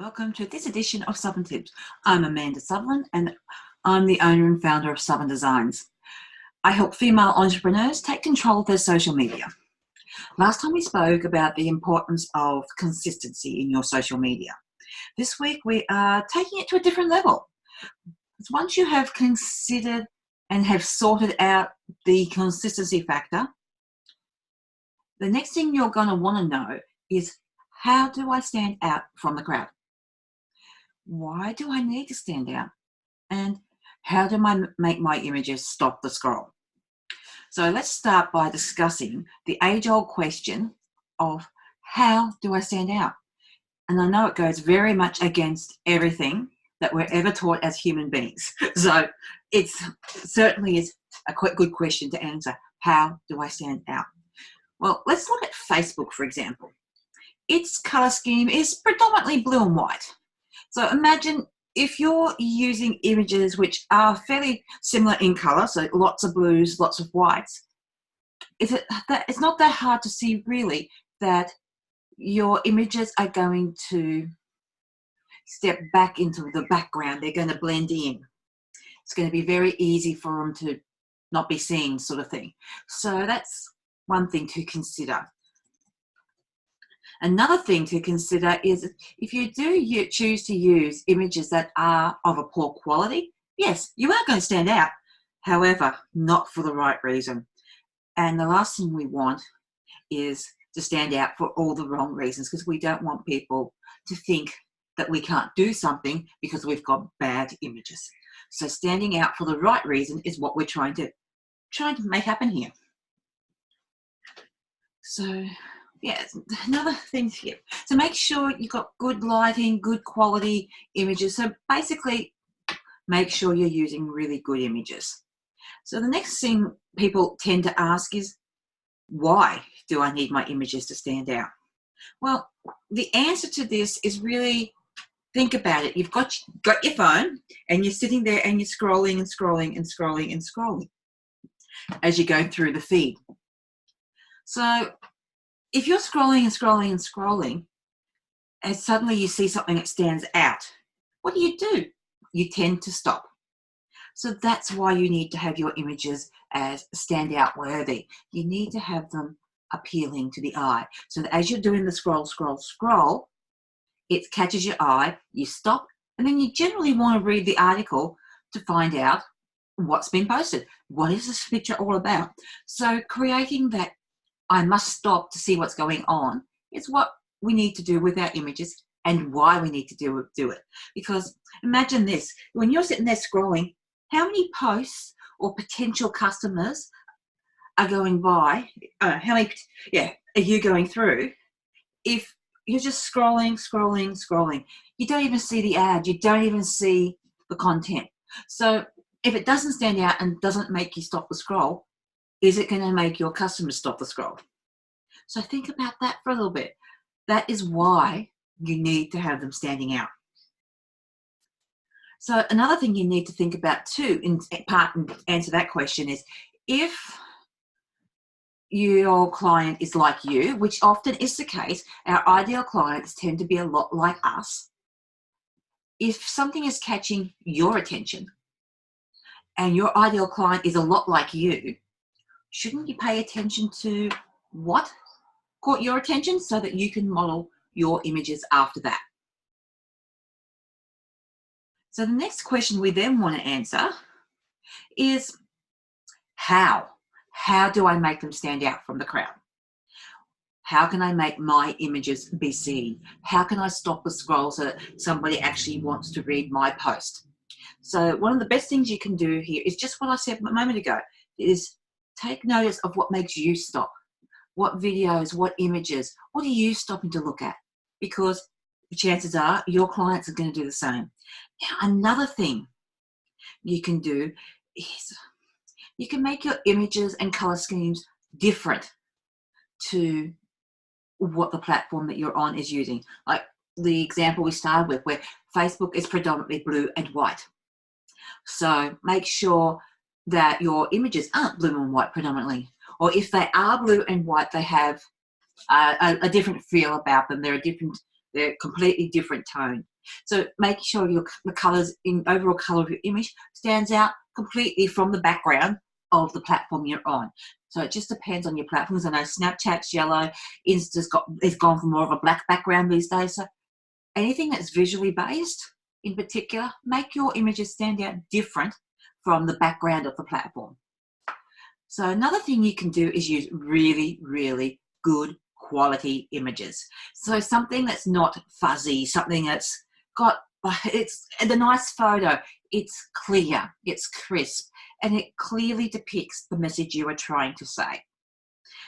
welcome to this edition of Southern Tips. I'm Amanda Sutherland and I'm the owner and founder of Southern Designs. I help female entrepreneurs take control of their social media. Last time we spoke about the importance of consistency in your social media. This week we are taking it to a different level. Once you have considered and have sorted out the consistency factor, the next thing you're going to want to know is, how do I stand out from the crowd? Why do I need to stand out? And how do I make my images stop the scroll? So let's start by discussing the age-old question of, how do I stand out? And I know it goes very much against everything that we're ever taught as human beings. So it certainly is a quite good question to answer. How do I stand out? Well, let's look at Facebook, for example. Its color scheme is predominantly blue and white. So imagine if you're using images which are fairly similar in color, so lots of blues, lots of whites, it's not that hard to see really that your images are going to step back into the background. They're going to blend in. It's going to be very easy for them to not be seen, sort of thing. So that's one thing to consider. Another thing to consider is, if you do choose to use images that are of a poor quality, yes, you are going to stand out. However, not for the right reason. And the last thing we want is to stand out for all the wrong reasons, because we don't want people to think that we can't do something because we've got bad images. So standing out for the right reason is what we're trying to make happen here. So yeah, another thing here. So make sure you've got good lighting, good quality images. So basically, make sure you're using really good images. So the next thing people tend to ask is, why do I need my images to stand out? Well, the answer to this is really, think about it. You've got your phone and you're sitting there and you're scrolling and scrolling and scrolling and scrolling as you go through the feed. So if you're scrolling and scrolling and scrolling, and suddenly you see something that stands out, what do? You tend to stop. So that's why you need to have your images as standout worthy. You need to have them appealing to the eye. So that as you're doing the scroll, it catches your eye, you stop, and then you generally want to read the article to find out what's been posted. What is this picture all about? So creating that I must stop to see what's going on is what we need to do with our images, and why we need to do it. Because imagine this, when you're sitting there scrolling, how many posts or potential customers are going by? How many are you going through if you're just scrolling? You don't even see the ad, you don't even see the content. So if it doesn't stand out and doesn't make you stop the scroll, is it going to make your customers stop the scroll? So think about that for a little bit. That is why you need to have them standing out. So another thing you need to think about too, in part and answer that question, is if your client is like you, which often is the case, our ideal clients tend to be a lot like us. If something is catching your attention and your ideal client is a lot like you, shouldn't you pay attention to what caught your attention so that you can model your images after that? So the next question we then want to answer is, how? How do I make them stand out from the crowd? How can I make my images be seen? How can I stop the scroll so that somebody actually wants to read my post? So one of the best things you can do here is just what I said a moment ago, is take notice of what makes you stop. What videos, what images, what are you stopping to look at? Because the chances are your clients are going to do the same. Now, another thing you can do is you can make your images and color schemes different to what the platform that you're on is using. Like the example we started with, where Facebook is predominantly blue and white. So make sure that your images aren't blue and white predominantly. Or if they are blue and white, they have a different feel about them. They're completely different tone. So make sure the colours in overall colour of your image stands out completely from the background of the platform you're on. So it just depends on your platforms. I know Snapchat's yellow, Insta's gone for more of a black background these days. So anything that's visually based in particular, make your images stand out different from the background of the platform. So another thing you can do is use really, really good quality images. So something that's not fuzzy, something that's got, it's the nice photo, it's clear, it's crisp, and it clearly depicts the message you are trying to say.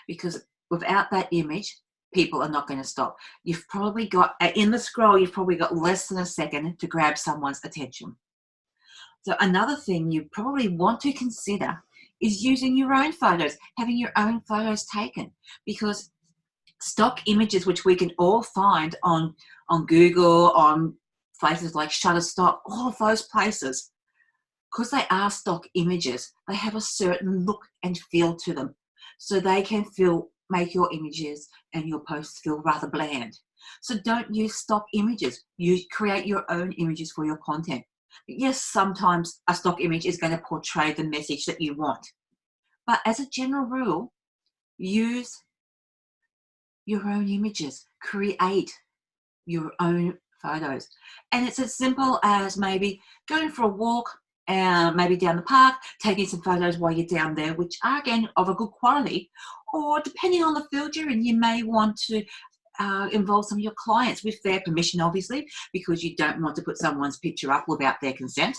Because without that image, people are not going to stop. You've probably got, in the scroll, you've probably got less than a second to grab someone's attention. So another thing you probably want to consider is using your own photos, having your own photos taken, because stock images, which we can all find on Google, on places like Shutterstock, all of those places, because they are stock images, they have a certain look and feel to them. So they can make your images and your posts feel rather bland. So don't use stock images. You create your own images for your content. Yes, sometimes a stock image is going to portray the message that you want. But as a general rule, use your own images. Create your own photos. And it's as simple as maybe going for a walk, maybe down the park, taking some photos while you're down there, which are, again, of a good quality. Or depending on the field you're in, you may want to involve some of your clients with their permission, obviously, because you don't want to put someone's picture up without their consent.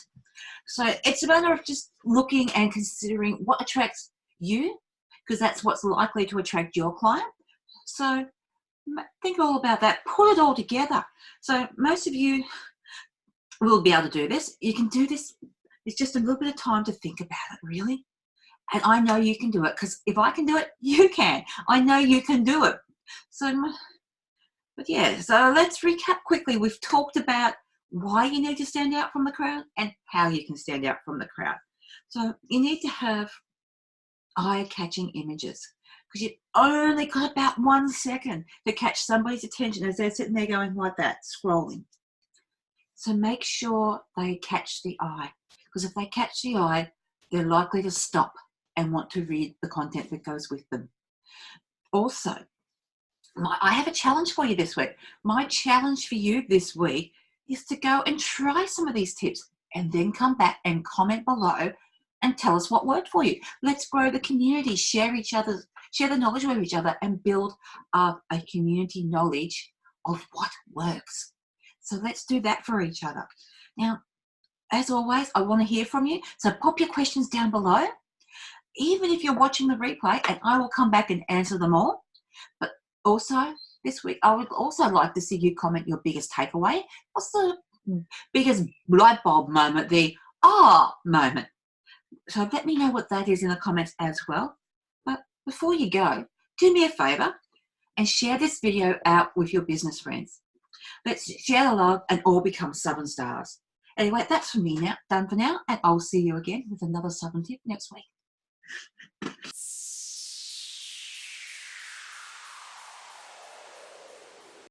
So it's a matter of just looking and considering what attracts you, because that's what's likely to attract your client. So think all about that, put it all together. So most of you will be able to do this. You can do this. It's just a little bit of time to think about it, really. And I know you can do it, because if I can do it, you can. I know you can do it. So, but yeah, so let's recap quickly. We've talked about why you need to stand out from the crowd and how you can stand out from the crowd. So you need to have eye-catching images, because you've only got about 1 second to catch somebody's attention as they're sitting there going like that, scrolling. So make sure they catch the eye, because if they catch the eye, they're likely to stop and want to read the content that goes with them. Also, I have a challenge for you this week. My challenge for you this week is to go and try some of these tips and then come back and comment below and tell us what worked for you. Let's grow the community, share the knowledge with each other, and build up a community knowledge of what works. So let's do that for each other. Now, as always, I want to hear from you. So pop your questions down below, even if you're watching the replay, and I will come back and answer them all. But also, this week, I would also like to see you comment your biggest takeaway. What's the biggest light bulb moment, the moment? So let me know what that is in the comments as well. But before you go, do me a favor and share this video out with your business friends. Let's share the love and all become Southern stars. Anyway, that's for me now, done for now, and I'll see you again with another Southern tip next week.